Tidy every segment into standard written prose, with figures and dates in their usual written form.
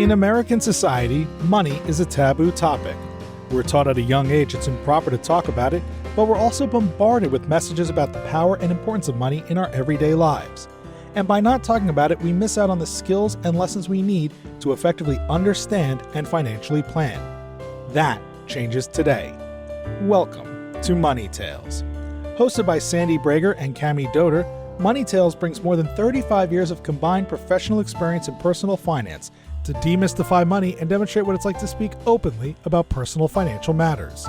In American society, money is a taboo topic. We're taught at a young age it's improper to talk about it, but we're also bombarded with messages about the power and importance of money in our everyday lives. And by not talking about it, we miss out on the skills and lessons we need to effectively understand and financially plan. That changes today. Welcome to Money Tales. Hosted by Sandy Brager and Cami Doder, Money Tales brings more than 35 years of combined professional experience in personal finance to demystify money and demonstrate what it's like to speak openly about personal financial matters.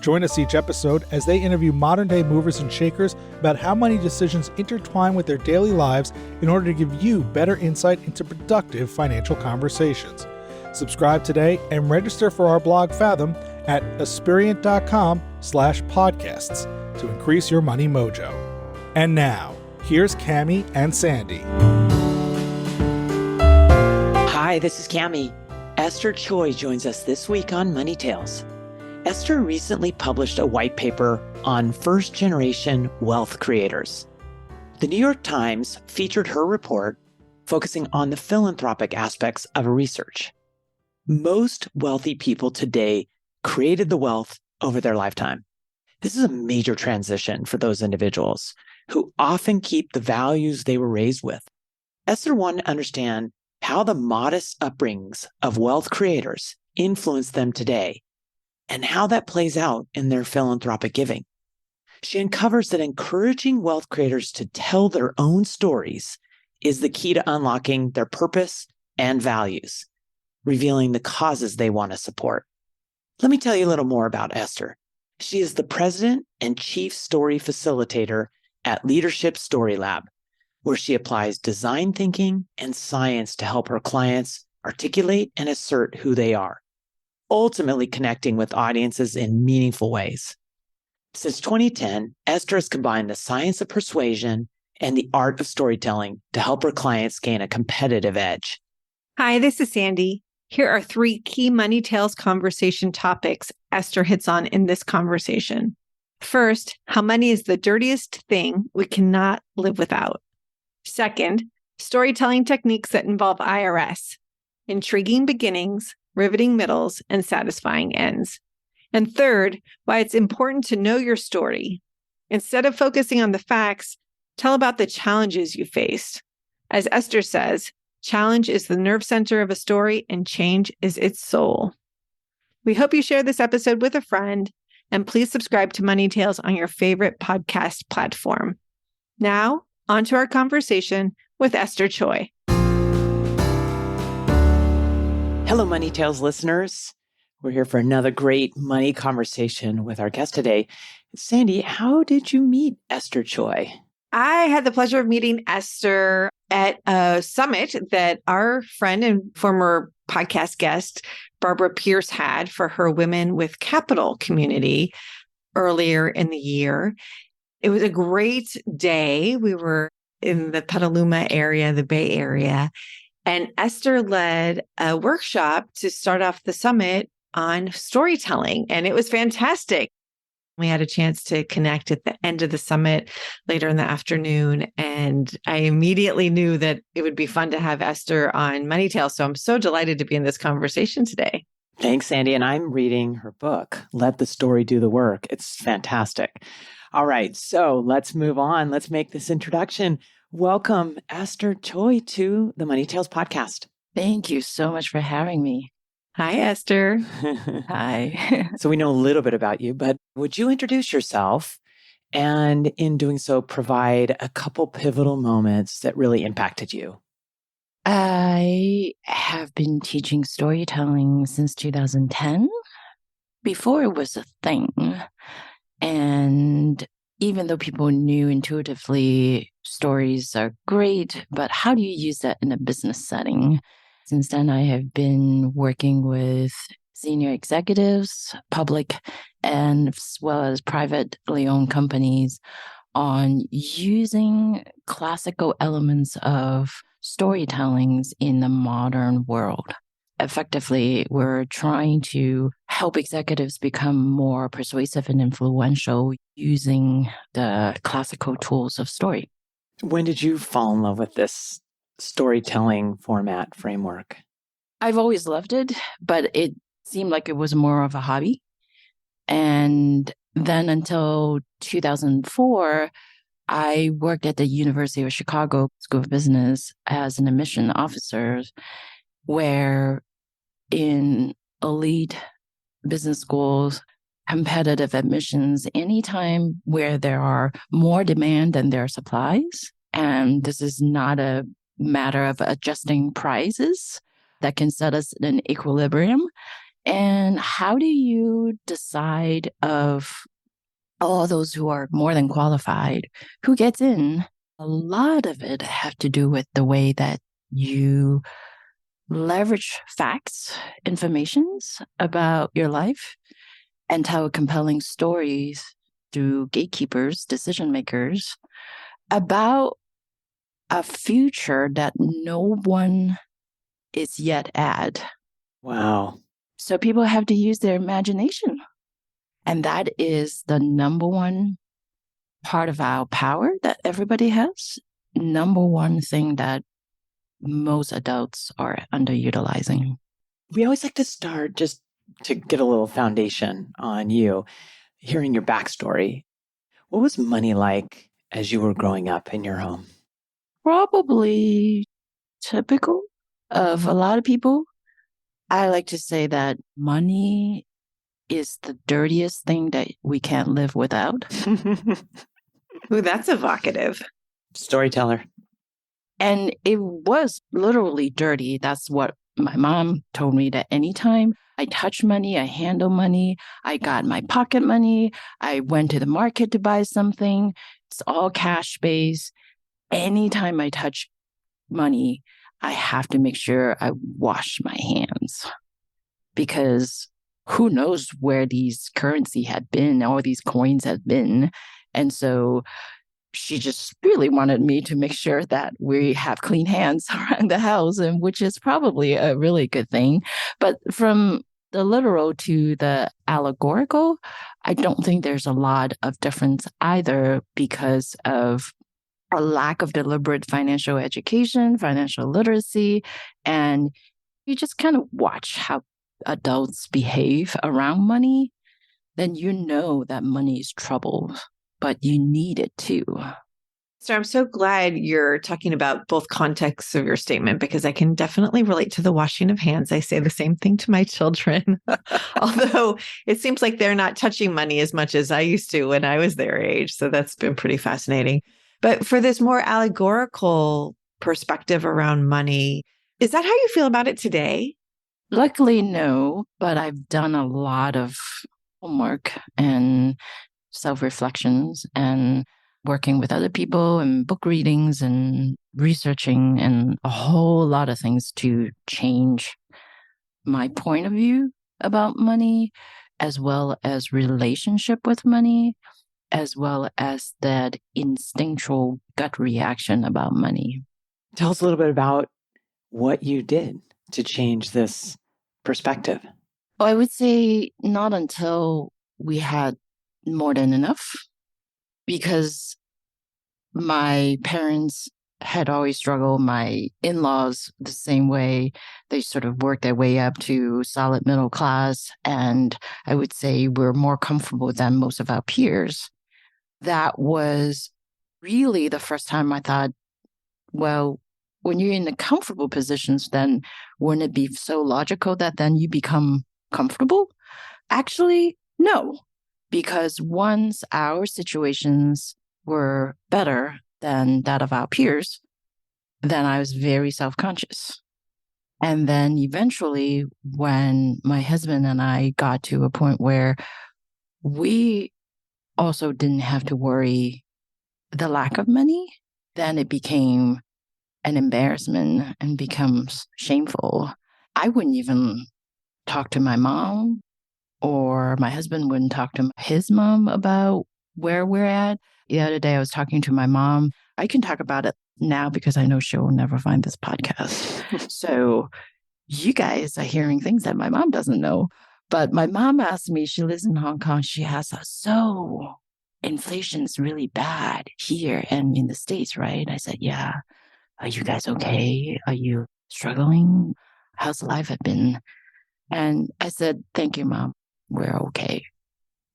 Join us each episode as they interview modern-day movers and shakers about how money decisions intertwine with their daily lives in order to give you better insight into productive financial conversations. Subscribe today and register for our blog Fathom at aspiriant.com/podcasts to increase your money mojo. And now, here's Cami and Sandy. Hi, this is Cami. Esther Choy joins us this week on Money Tales. Esther recently published a white paper on first-generation wealth creators. The New York Times featured her report focusing on the philanthropic aspects of her research. Most wealthy people today created the wealth over their lifetime. This is a major transition for those individuals who often keep the values they were raised with. Esther wanted to understand how the modest upbringings of wealth creators influence them today and how that plays out in their philanthropic giving. She uncovers that encouraging wealth creators to tell their own stories is the key to unlocking their purpose and values, revealing the causes they want to support. Let me tell you a little more about Esther. She is the president and chief story facilitator at Leadership Story Lab, where she applies design thinking and science to help her clients articulate and assert who they are, ultimately connecting with audiences in meaningful ways. Since 2010, Esther has combined the science of persuasion and the art of storytelling to help her clients gain a competitive edge. Hi, this is Sandy. Here are 3 key Money Tales conversation topics Esther hits on in this conversation. First, how money is the dirtiest thing we cannot live without. Second, storytelling techniques that involve IRS, intriguing beginnings, riveting middles, and satisfying ends. And third, why it's important to know your story. Instead of focusing on the facts, tell about the challenges you faced. As Esther says, challenge is the nerve center of a story and change is its soul. We hope you share this episode with a friend, and please subscribe to Money Tales on your favorite podcast platform. Now, on to our conversation with Esther Choy. Hello, Money Tales listeners. We're here for another great money conversation with our guest today. Sandy, how did you meet Esther Choy? I had the pleasure of meeting Esther at a summit that our friend and former podcast guest, Barbara Pierce, had for her Women with Capital community earlier in the year. It was a great day. We were in the Petaluma area, the Bay Area, and Esther led a workshop to start off the summit on storytelling, and it was fantastic. We had a chance to connect at the end of the summit later in the afternoon, and I immediately knew that it would be fun to have Esther on Money Tales. So I'm so delighted to be in this conversation today. Thanks, Sandy. And I'm reading her book, Let the Story Do the Work. It's fantastic. All right, so let's move on. Let's make this introduction. Welcome, Esther Choy, to the Money Tales podcast. Thank you so much for having me. Hi, Esther. Hi. So we know a little bit about you, but would you introduce yourself and in doing so, provide a couple pivotal moments that really impacted you? I have been teaching storytelling since 2010, before it was a thing. And even though people knew intuitively stories are great, but how do you use that in a business setting? Since then, I have been working with senior executives, public and as well as privately owned companies on using classical elements of storytellings in the modern world. Effectively, we're trying to help executives become more persuasive and influential using the classical tools of story. When did you fall in love with this storytelling format framework? I've always loved it, but it seemed like it was more of a hobby. And then until 2004, I worked at the University of Chicago School of Business as an admission officer, where in elite business schools, competitive admissions, anytime where there are more demand than there are supplies, and this is not a matter of adjusting prices that can set us in an equilibrium. And how do you decide of all those who are more than qualified, who gets in? A lot of it have to do with the way that you leverage facts, informations about your life, and tell compelling stories through gatekeepers, decision makers, about a future that no one is yet at. Wow. So people have to use their imagination. And that is the number one part of our power that everybody has. Number one thing that most adults are underutilizing. We always like to start just to get a little foundation on you, hearing your backstory. What was money like as you were growing up in your home? Probably typical of a lot of people. I like to say that money is the dirtiest thing that we can't live without. Ooh, that's evocative. Storyteller. And it was literally dirty. That's what my mom told me, that anytime I touch money, I handle money, I got my pocket money, I went to the market to buy something, it's all cash based. Anytime I touch money, I have to make sure I wash my hands, because who knows where these currency had been, all these coins had been. And so she just really wanted me to make sure that we have clean hands around the house, and which is probably a really good thing. But from the literal to the allegorical, I don't think there's a lot of difference either, because of a lack of deliberate financial education, financial literacy, and you just kind of watch how adults behave around money, then you know that money is trouble, but you need it too. So I'm so glad you're talking about both contexts of your statement, because I can definitely relate to the washing of hands. I say the same thing to my children, although it seems like they're not touching money as much as I used to when I was their age. So that's been pretty fascinating. But for this more allegorical perspective around money, is that how you feel about it today? Luckily, no, but I've done a lot of homework and self-reflections and working with other people and book readings and researching and a whole lot of things to change my point of view about money, as well as relationship with money, as well as that instinctual gut reaction about money. Tell us a little bit about what you did to change this perspective. I would say not until we had more than enough, because my parents had always struggled. My in-laws, the same way, they sort of worked their way up to solid middle class. And I would say we're more comfortable than most of our peers. That was really the first time I thought, well, when you're in the comfortable positions, then wouldn't it be so logical that then you become comfortable? Actually, no, because once our situations were better than that of our peers, then I was very self-conscious. And then eventually, when my husband and I got to a point where we also didn't have to worry the lack of money, then it became an embarrassment and becomes shameful. I wouldn't even talk to my mom, or my husband wouldn't talk to his mom about where we're at. The other day I was talking to my mom. I can talk about it now because I know she'll never find this podcast. So you guys are hearing things that my mom doesn't know. But my mom asked me, she lives in Hong Kong. She has so inflation's really bad here and in the States, right? I said, yeah. Are you guys okay? Are you struggling? how's life been? And I said, thank you, Mom. We're okay.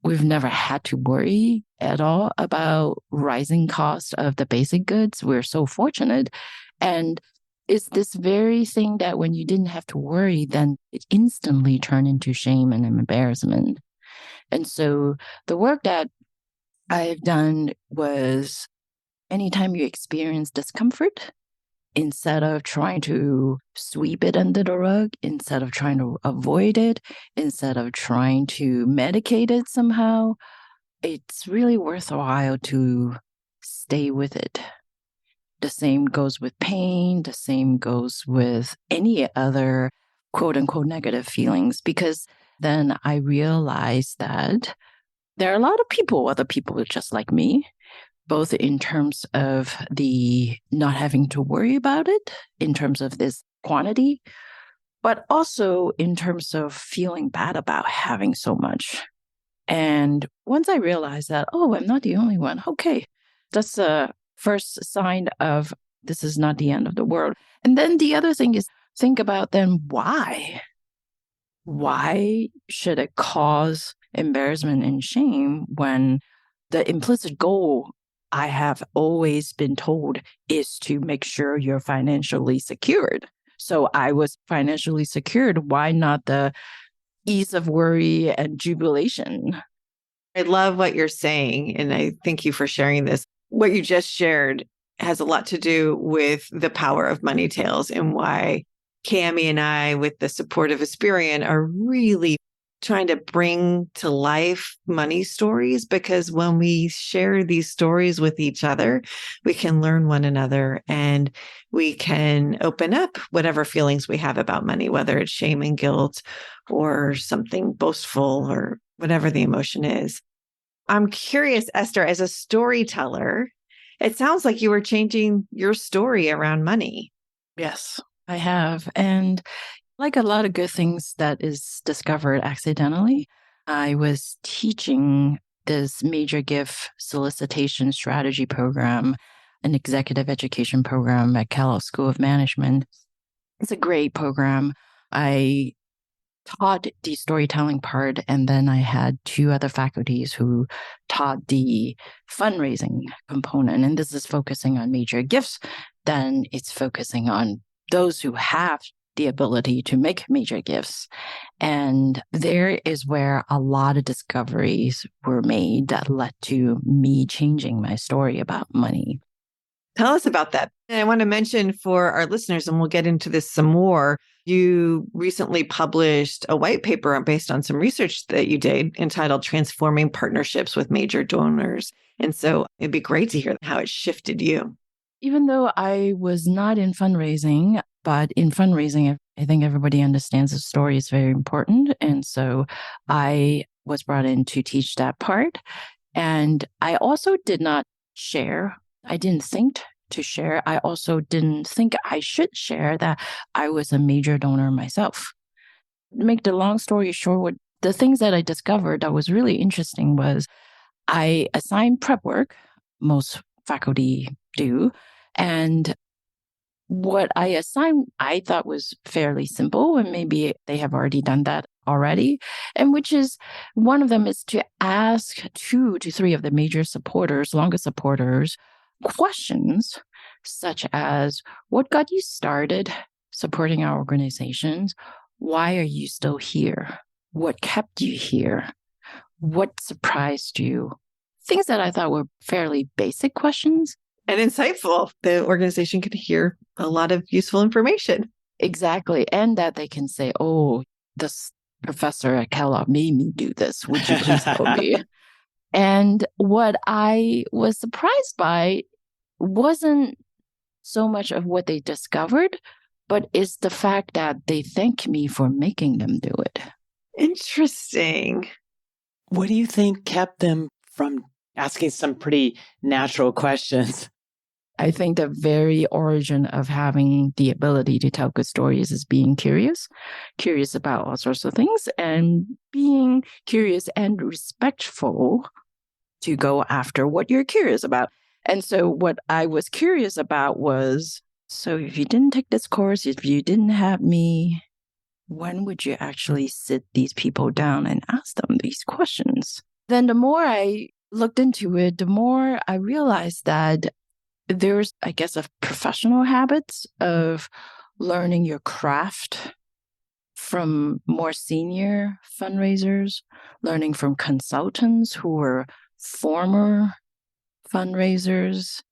We've never had to worry at all about rising cost of the basic goods. We're so fortunate. And it's this very thing that when you didn't have to worry, then it instantly turned into shame and embarrassment. And so the work that I've done was anytime you experience discomfort, instead of trying to sweep it under the rug, instead of trying to avoid it, instead of trying to medicate it somehow, it's really worthwhile to stay with it. The same goes with pain. The same goes with any other quote unquote negative feelings, because then I realized that there are a lot of people, other people just like me, both in terms of the not having to worry about it, in terms of this quantity, but also in terms of feeling bad about having so much. And once I realized that, oh, I'm not the only one, okay, that's a first sign of this is not the end of the world. And then the other thing is think about then why? Why should it cause embarrassment and shame when the implicit goal I have always been told is to make sure you're financially secured? So I was financially secured. Why not the ease of worry and jubilation? I love what you're saying, and I thank you for sharing this. What you just shared has a lot to do with the power of Money Tales and why Cami and I, with the support of Aspirian, are really trying to bring to life money stories, because when we share these stories with each other, we can learn one another and we can open up whatever feelings we have about money, whether it's shame and guilt or something boastful or whatever the emotion is. I'm curious, Esther, as a storyteller, it sounds like you were changing your story around money. Yes, I have. And like a lot of good things that is discovered accidentally, I was teaching this major gift solicitation strategy program, an executive education program at Kellogg School of Management. It's a great program. I taught the storytelling part, and then I had two other faculties who taught the fundraising component. And this is focusing on major gifts. Then it's focusing on those who have the ability to make major gifts. And there is where a lot of discoveries were made that led to me changing my story about money. Tell us about that. And I want to mention for our listeners, and we'll get into this some more, you recently published a white paper based on some research that you did entitled Transforming Partnerships with Major Donors. And so it'd be great to hear how it shifted you. Even though I was not in fundraising, but in fundraising, I think everybody understands the story is very important. And so I was brought in to teach that part. And I also did not share. I didn't think to share. I also didn't think I should share that I was a major donor myself. Make the long story short, the things that I discovered that was really interesting was I assigned prep work. Most faculty do. And what I assigned, I thought was fairly simple, and maybe they have already done that already. And which is one of them is to ask 2 to 3 of the major supporters, longest supporters, questions such as, what got you started supporting our organizations? Why are you still here? What kept you here? What surprised you? Things that I thought were fairly basic questions. And insightful. The organization can hear a lot of useful information. Exactly. And that they can say, oh, this professor at Kellogg made me do this. Would you please help me? And what I was surprised by wasn't so much of what they discovered, but is the fact that they thank me for making them do it. Interesting. What do you think kept them from asking some pretty natural questions? I think the very origin of having the ability to tell good stories is being curious about all sorts of things, and being curious and respectful to go after what you're curious about. And so what I was curious about was, so if you didn't take this course, if you didn't have me when would you actually sit these people down and ask them these questions? Then the more I looked into it, the more I realized that there's, I guess, a professional habits of learning your craft from more senior fundraisers, learning from consultants who were former fundraisers,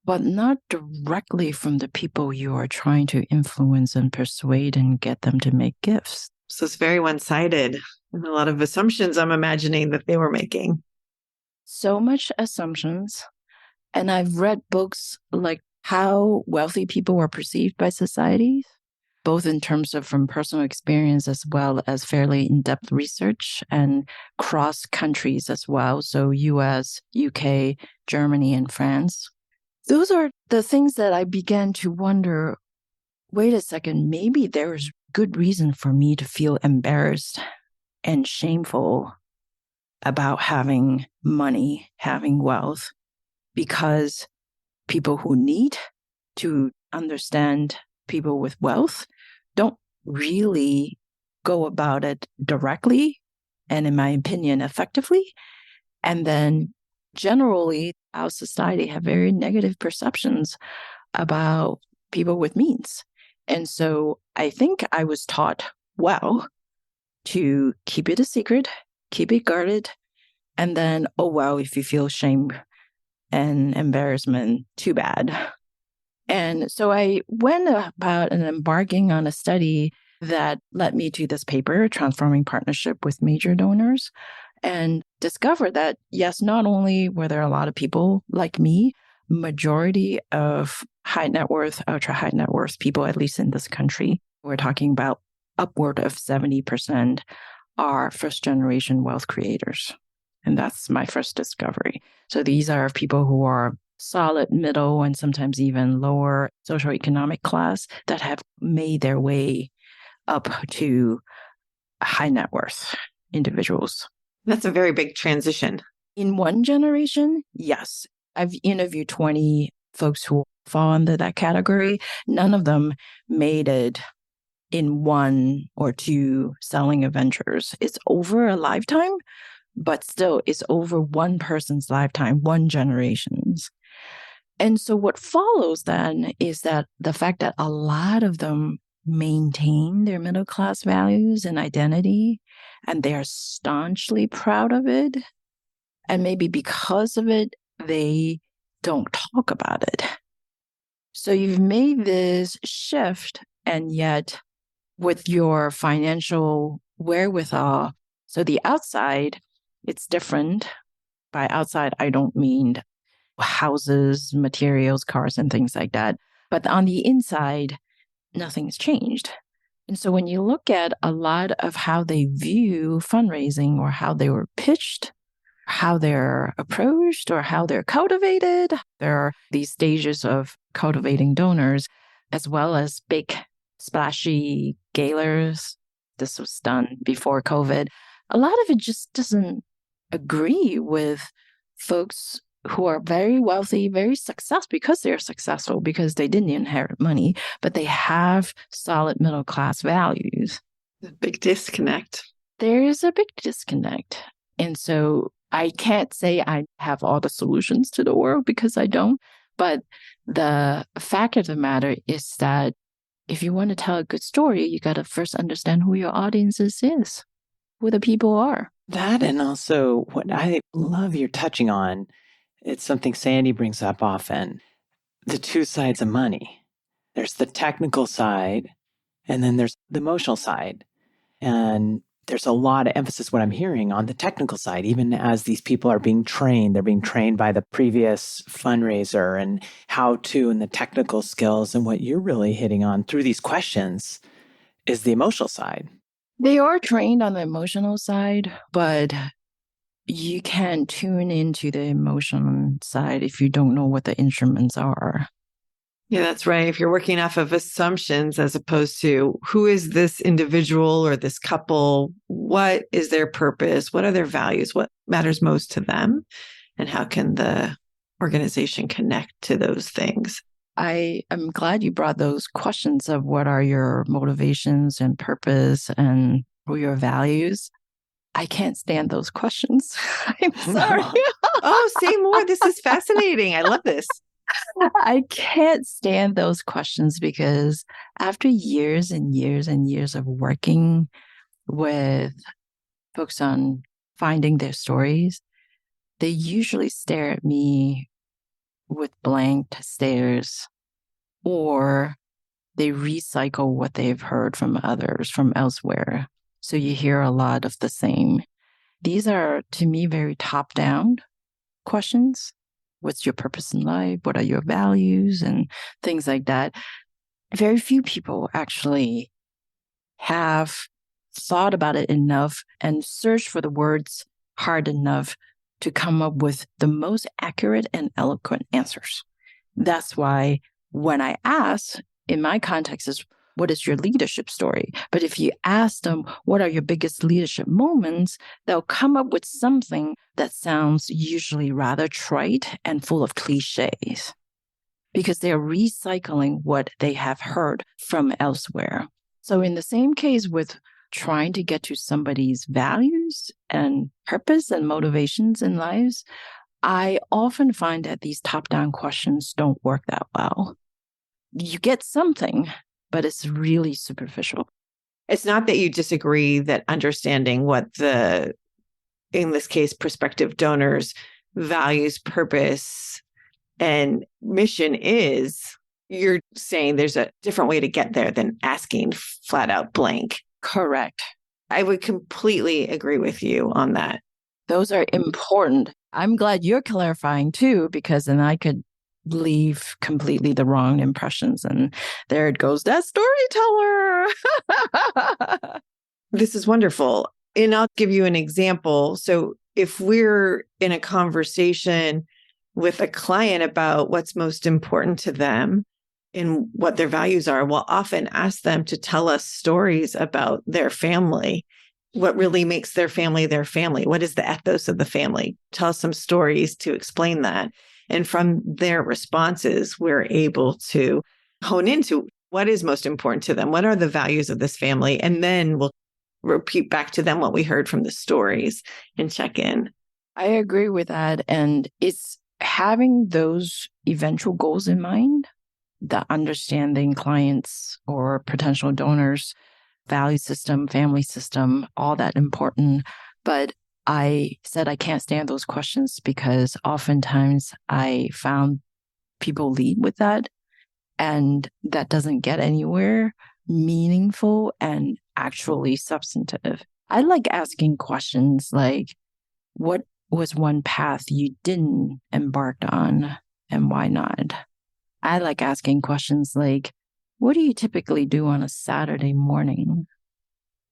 but not directly from the people you are trying to influence and persuade and get them to make gifts. So it's very one-sided and a lot of assumptions I'm imagining that they were making. So much assumptions. And I've read books like how wealthy people were perceived by society, both in terms of from personal experience as well as fairly in-depth research and cross countries as well. So US, UK, Germany, and France. Those are the things that I began to wonder, wait a second, maybe there's good reason for me to feel embarrassed and shameful about having money, having wealth, because people who need to understand people with wealth don't really go about it directly and, in my opinion, effectively. And then generally, our society have very negative perceptions about people with means. And so I think I was taught well to keep it a secret, keep it guarded, and then, oh, well, if you feel shame and embarrassment, too bad. And so I went about and embarking on a study that led me to this paper, Transforming Partnership with Major Donors, and discovered that, yes, not only were there a lot of people like me, majority of high net worth, ultra high net worth people, at least in this country, we're talking about upward of 70% are first generation wealth creators. And that's my first discovery. So these are people who are solid middle and sometimes even lower socioeconomic class that have made their way up to high net worth individuals. That's a very big transition. In one generation, yes. I've interviewed 20 folks who fall under that category. None of them made it in one or two selling ventures. It's over a lifetime, but still it's over one person's lifetime, one generation's. And so what follows then is that the fact that a lot of them maintain their middle class values and identity, and they are staunchly proud of it. And maybe because of it, they don't talk about it. So you've made this shift, and yet with your financial wherewithal, so the outside, it's different. By outside, I don't mean houses, materials, cars, and things like that. But on the inside, nothing's changed. And so when you look at a lot of how they view fundraising or how they were pitched, how they're approached or how they're cultivated, there are these stages of cultivating donors, as well as big, splashy galas. This was done before COVID. A lot of it just doesn't agree with folks who are very wealthy, very successful because they're successful, because they didn't inherit money, but they have solid middle class values. A big disconnect. There is a big disconnect. And so I can't say I have all the solutions to the world because I don't. But the fact of the matter is that if you want to tell a good story, you got to first understand who your audience is, who the people are. That, and also what I love you're touching on, it's something Sandy brings up often, the two sides of money. There's the technical side, and then there's the emotional side. And there's a lot of emphasis, what I'm hearing, on the technical side, even as these people are being trained. They're being trained by the previous fundraiser and how to and the technical skills. And what you're really hitting on through these questions is the emotional side. They are trained on the emotional side, but you can tune into the emotional side if you don't know what the instruments are. Yeah, that's right. If you're working off of assumptions as opposed to who is this individual or this couple, what is their purpose? What are their values? What matters most to them? And how can the organization connect to those things? I am glad you brought those questions of what are your motivations and purpose and who your values. I can't stand those questions. I'm sorry. Oh, say more. This is fascinating. I love this. I can't stand those questions because after years and years and years of working with folks on finding their stories, they usually stare at me with blank stares, or they recycle what they've heard from others from elsewhere. So you hear a lot of the same. These are, to me, very top-down questions. What's your purpose in life? What are your values? And things like that. Very few people actually have thought about it enough and searched for the words hard enough to come up with the most accurate and eloquent answers. That's why when I ask, in my context, is what is your leadership story? But if you ask them, what are your biggest leadership moments? They'll come up with something that sounds usually rather trite and full of cliches because they're recycling what they have heard from elsewhere. So in the same case with trying to get to somebody's values and purpose and motivations in lives, I often find that these top-down questions don't work that well. You get something, but it's really superficial. It's not that you disagree that understanding what the, in this case, prospective donors' values, purpose, and mission is. You're saying there's a different way to get there than asking flat out blank. Correct. I would completely agree with you on that. Those are important. I'm glad you're clarifying too, because then I could leave completely the wrong impressions. And there it goes, that storyteller. This is wonderful. And I'll give you an example. So if we're in a conversation with a client about what's most important to them and what their values are, we'll often ask them to tell us stories about their family. What really makes their family their family? What is the ethos of the family? Tell us some stories to explain that. And from their responses, we're able to hone into what is most important to them. What are the values of this family? And then we'll repeat back to them what we heard from the stories and check in. I agree with that. And it's having those eventual goals in mind, the understanding clients or potential donors' value system, family system, all that important. But I said I can't stand those questions because oftentimes I found people lead with that, and that doesn't get anywhere meaningful and actually substantive. I like asking questions like, what was one path you didn't embark on and why not? I like asking questions like, what do you typically do on a Saturday morning?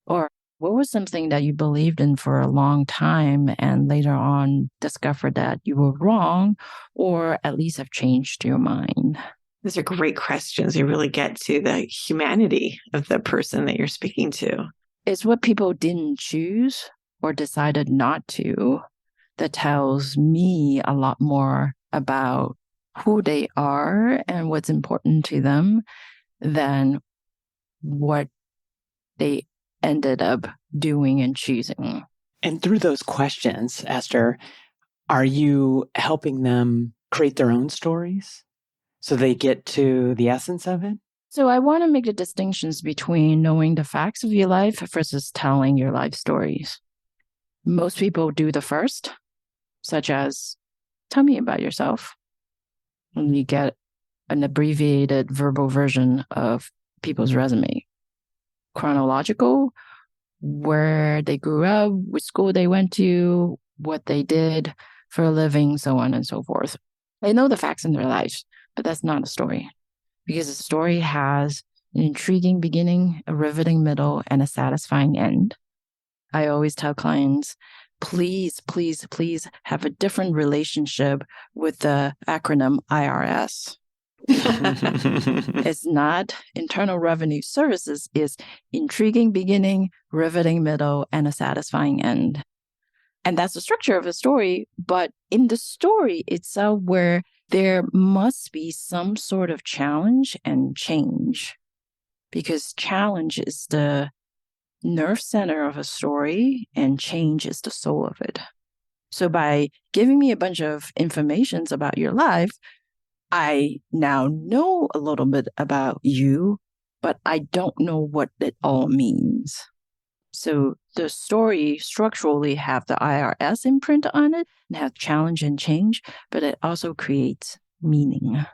Or what was something that you believed in for a long time and later on discovered that you were wrong, or at least have changed your mind? These are great questions. You really get to the humanity of the person that you're speaking to. It's what people didn't choose or decided not to that tells me a lot more about who they are and what's important to them than what they ended up doing and choosing. And through those questions, Esther, are you helping them create their own stories so they get to the essence of it? So I want to make the distinctions between knowing the facts of your life versus telling your life stories. Most people do the first, such as, tell me about yourself. And you get an abbreviated verbal version of people's resume. Chronological, where they grew up, which school they went to, what they did for a living, so on and so forth. They know the facts in their lives, but that's not a story. Because a story has an intriguing beginning, a riveting middle, and a satisfying end. I always tell clients, please, please, please have a different relationship with the acronym IRS. It's not Internal Revenue Services, it's intriguing beginning, riveting middle, and a satisfying end. And that's the structure of a story. But in the story itself, where there must be some sort of challenge and change, because challenge is the nerve center of a story and change is the soul of it. So by giving me a bunch of informations about your life, I now know a little bit about you, but I don't know what it all means. So the story structurally have the IRS imprint on it and have challenge and change, but it also creates meaning.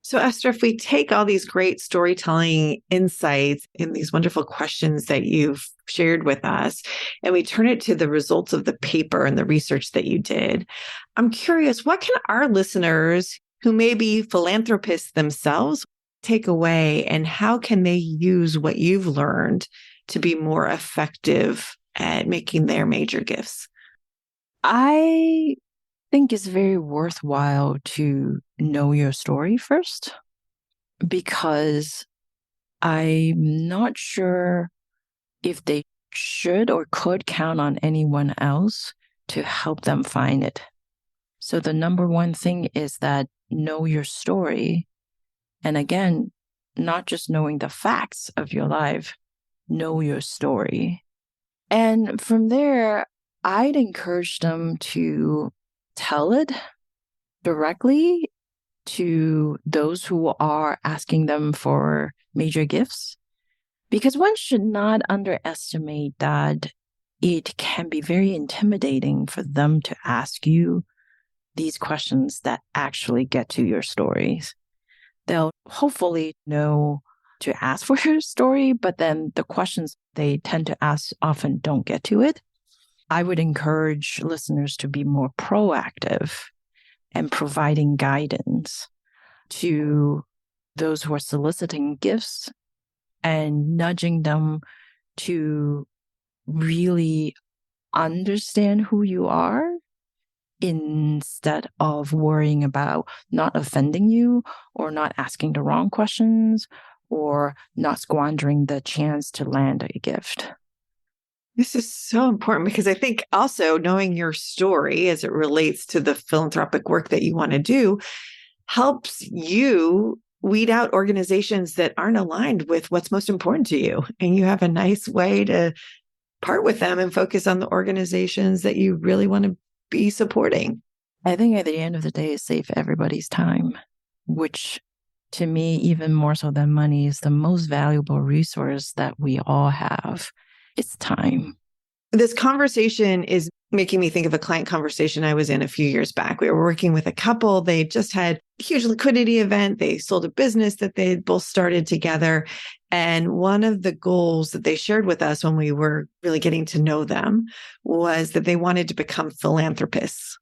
So, Esther, if we take all these great storytelling insights and these wonderful questions that you've shared with us, and we turn it to the results of the paper and the research that you did, I'm curious, what can our listeners who may be philanthropists themselves take away, and how can they use what you've learned to be more effective at making their major gifts? I think it's very worthwhile to know your story first, because I'm not sure if they should or could count on anyone else to help them find it. So the number one thing is that know your story. And again, not just knowing the facts of your life, know your story. And from there, I'd encourage them to tell it directly to those who are asking them for major gifts, because one should not underestimate that it can be very intimidating for them to ask you these questions that actually get to your stories. They'll hopefully know to ask for your story, but then the questions they tend to ask often don't get to it. I would encourage listeners to be more proactive and providing guidance to those who are soliciting gifts and nudging them to really understand who you are instead of worrying about not offending you or not asking the wrong questions or not squandering the chance to land a gift. This is so important because I think also knowing your story as it relates to the philanthropic work that you want to do helps you weed out organizations that aren't aligned with what's most important to you. And you have a nice way to part with them and focus on the organizations that you really want to be supporting. I think at the end of the day, it saves everybody's time, which to me, even more so than money, is the most valuable resource that we all have. It's time. This conversation is making me think of a client conversation I was in a few years back. We were working with a couple. They just had a huge liquidity event. They sold a business that they had both started together. And one of the goals that they shared with us when we were really getting to know them was that they wanted to become philanthropists.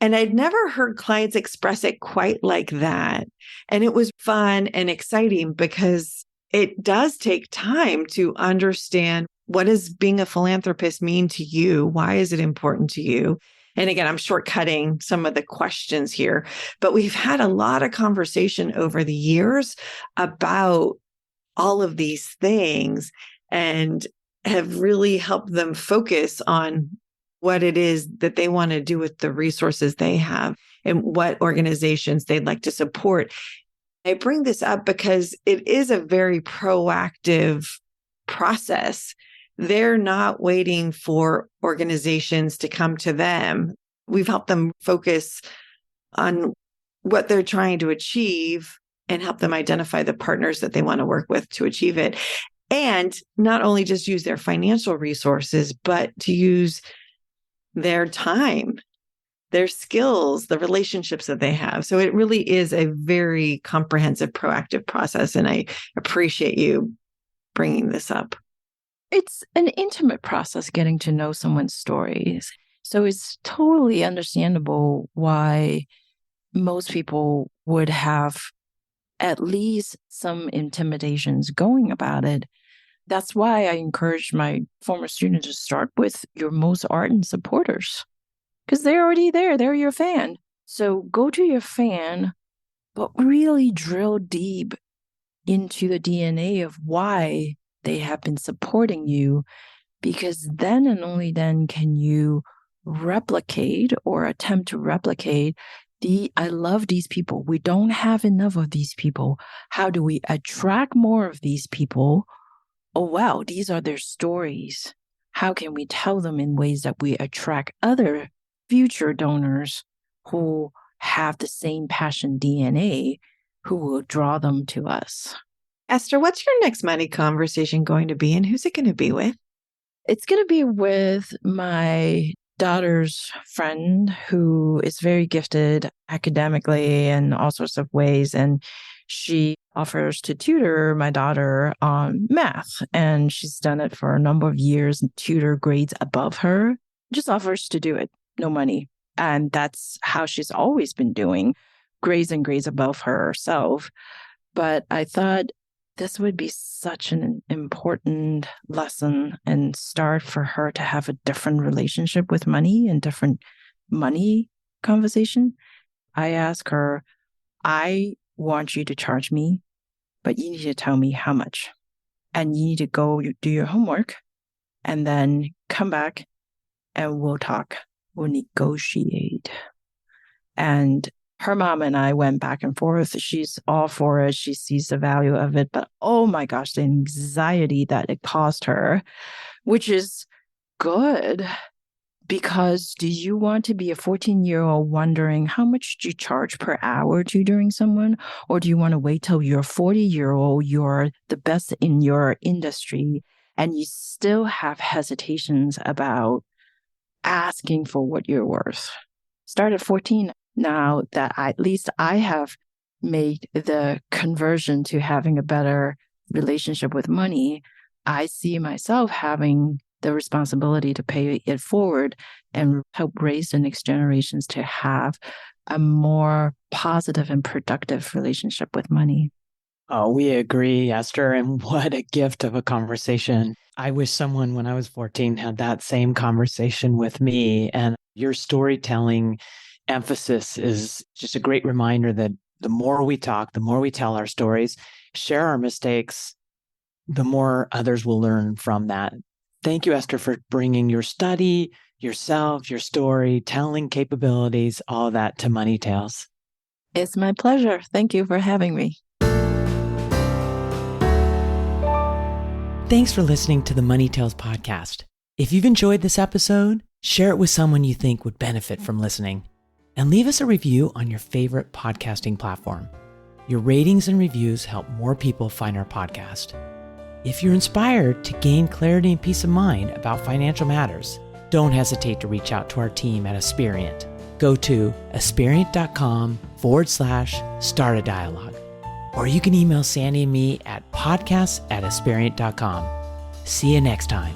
And I'd never heard clients express it quite like that. And it was fun and exciting because it does take time to understand, what does being a philanthropist mean to you? Why is it important to you? And again, I'm shortcutting some of the questions here, but we've had a lot of conversation over the years about all of these things and have really helped them focus on what it is that they want to do with the resources they have and what organizations they'd like to support. I bring this up because it is a very proactive process. They're not waiting for organizations to come to them. We've helped them focus on what they're trying to achieve and help them identify the partners that they want to work with to achieve it. And not only just use their financial resources, but to use their time, their skills, the relationships that they have. So it really is a very comprehensive, proactive process. And I appreciate you bringing this up. It's an intimate process getting to know someone's stories. So it's totally understandable why most people would have at least some intimidations going about it. That's why I encourage my former students to start with your most ardent supporters, because they're already there. They're your fan. So go to your fan, but really drill deep into the DNA of why they have been supporting you, because then and only then can you replicate or attempt to replicate I love these people. We don't have enough of these people. How do we attract more of these people? Oh, wow, these are their stories. How can we tell them in ways that we attract other future donors who have the same passion DNA, who will draw them to us? Esther, what's your next money conversation going to be, and who's it going to be with? It's going to be with my daughter's friend who is very gifted academically in all sorts of ways. And she offers to tutor my daughter on math. And she's done it for a number of years and tutor grades above her, just offers to do it, no money. And that's how she's always been doing, grades and grades above herself. But I thought this would be such an important lesson and start for her to have a different relationship with money and different money conversation. I asked her, I want you to charge me, but you need to tell me how much. And you need to go do your homework and then come back and we'll talk. We'll negotiate. And her mom and I went back and forth. She's all for it. She sees the value of it. But oh my gosh, the anxiety that it caused her, which is good. Because do you want to be a 14-year-old wondering how much do you charge per hour tutoring someone? Or do you want to wait till you're 40-year-old, you're the best in your industry, and you still have hesitations about asking for what you're worth? Start at 14. Now that at least I have made the conversion to having a better relationship with money, I see myself having the responsibility to pay it forward and help raise the next generations to have a more positive and productive relationship with money. Oh, we agree, Esther. And what a gift of a conversation. I wish someone when I was 14 had that same conversation with me. And your storytelling emphasis is just a great reminder that the more we talk, the more we tell our stories, share our mistakes, the more others will learn from that. Thank you, Esther, for bringing your study, yourself, your story, telling capabilities, all of that to Money Tales. It's my pleasure. Thank you for having me. Thanks for listening to the Money Tales podcast. If you've enjoyed this episode, share it with someone you think would benefit from listening. And leave us a review on your favorite podcasting platform. Your ratings and reviews help more people find our podcast. If you're inspired to gain clarity and peace of mind about financial matters, don't hesitate to reach out to our team at Asperient. Go to asperient.com/start a dialogue. Or you can email Sandy and me at podcasts@asperient.com. See you next time.